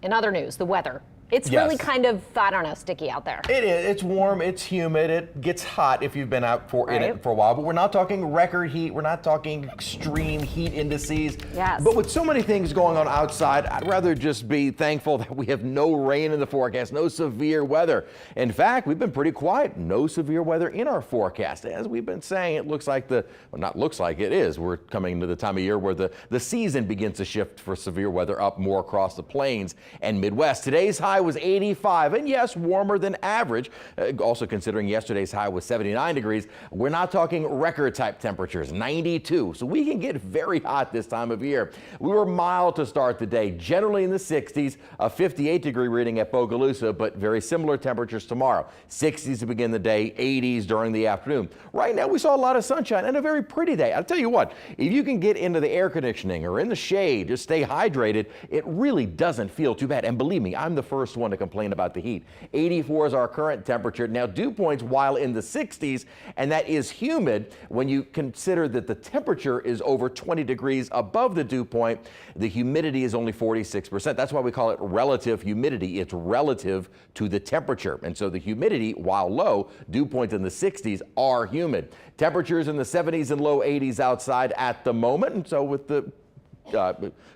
in other news, the weather. It's really kind of, I don't know, sticky out there. It is. It's warm. It's humid. It gets hot if you've been out in it for a while. But we're not talking record heat. We're not talking extreme heat indices. Yes. But with so many things going on outside, I'd rather just be thankful that we have no rain in the forecast, no severe weather. In fact, we've been pretty quiet. No severe weather in our forecast. As we've been saying, it looks like not looks like it is. We're coming to the time of year where the season begins to shift for severe weather up more across the plains and Midwest. Today's high was 85, and yes, warmer than average. Also considering yesterday's high was 79 degrees. We're not talking record type temperatures, 92. So we can get very hot this time of year. We were mild to start the day, generally in the 60s, a 58-degree reading at Bogalusa, but very similar temperatures tomorrow. 60s to begin the day, 80s during the afternoon. Right now we saw a lot of sunshine and a very pretty day. I'll tell you what, if you can get into the air conditioning or in the shade, just stay hydrated, it really doesn't feel too bad. And believe me, I'm the first one to complain about the heat. 84 is our current temperature. Now dew points while in the 60s, and that is humid. When you consider that the temperature is over 20 degrees above the dew point, the humidity is only 46%. That's why we call it relative humidity. It's relative to the temperature. And so the humidity, while low, dew points in the 60s are humid. Temperatures in the 70s and low 80s outside at the moment. And so with the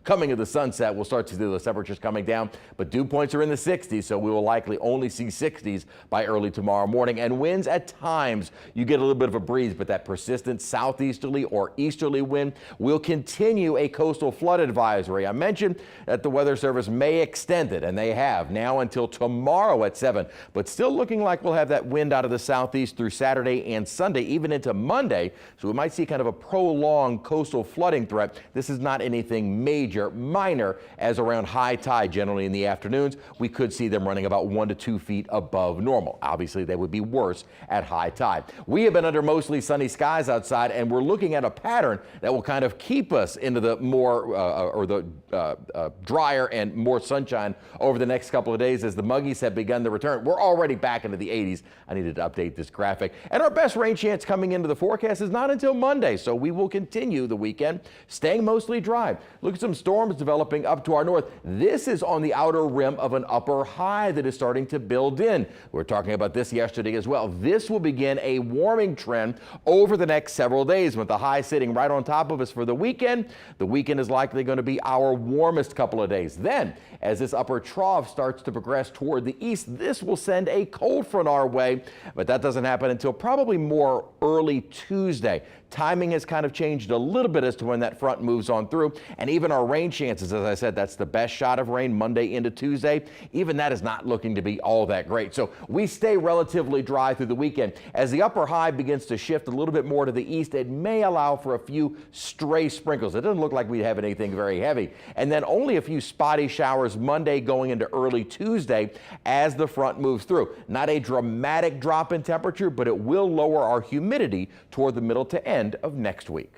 coming of the sunset, we'll start to see those temperatures coming down, but dew points are in the 60s, so we will likely only see 60s by early tomorrow morning. And winds at times, you get a little bit of a breeze, but that persistent southeasterly or easterly wind will continue a coastal flood advisory. I mentioned that the Weather Service may extend it, and they have now until tomorrow at 7, but still looking like we'll have that wind out of the southeast through Saturday and Sunday, even into Monday. So we might see kind of a prolonged coastal flooding threat. This is not anything major, minor, as around high tide generally in the afternoons. We could see them running about 1 to 2 feet above normal. Obviously, they would be worse at high tide. We have been under mostly sunny skies outside, and we're looking at a pattern that will kind of keep us into the more drier and more sunshine over the next couple of days as the muggies have begun to return. We're already back into the 80s. I needed to update this graphic. And our best rain chance coming into the forecast is not until Monday, so we will continue the weekend staying mostly dry. Look at some storms developing up to our north. This is on the outer rim of an upper high that is starting to build in. We were talking about this yesterday as well. This will begin a warming trend over the next several days with the high sitting right on top of us for the weekend. The weekend is likely going to be our warmest couple of days. Then, as this upper trough starts to progress toward the east, this will send a cold front our way, but that doesn't happen until probably more early Tuesday. Timing has kind of changed a little bit as to when that front moves on through, and even our rain chances, as I said, that's the best shot of rain Monday into Tuesday. Even that is not looking to be all that great. So we stay relatively dry through the weekend. As the upper high begins to shift a little bit more to the east, it may allow for a few stray sprinkles. It doesn't look like we have anything very heavy. And then only a few spotty showers Monday going into early Tuesday as the front moves through. Not a dramatic drop in temperature, but it will lower our humidity toward the middle to end of next week.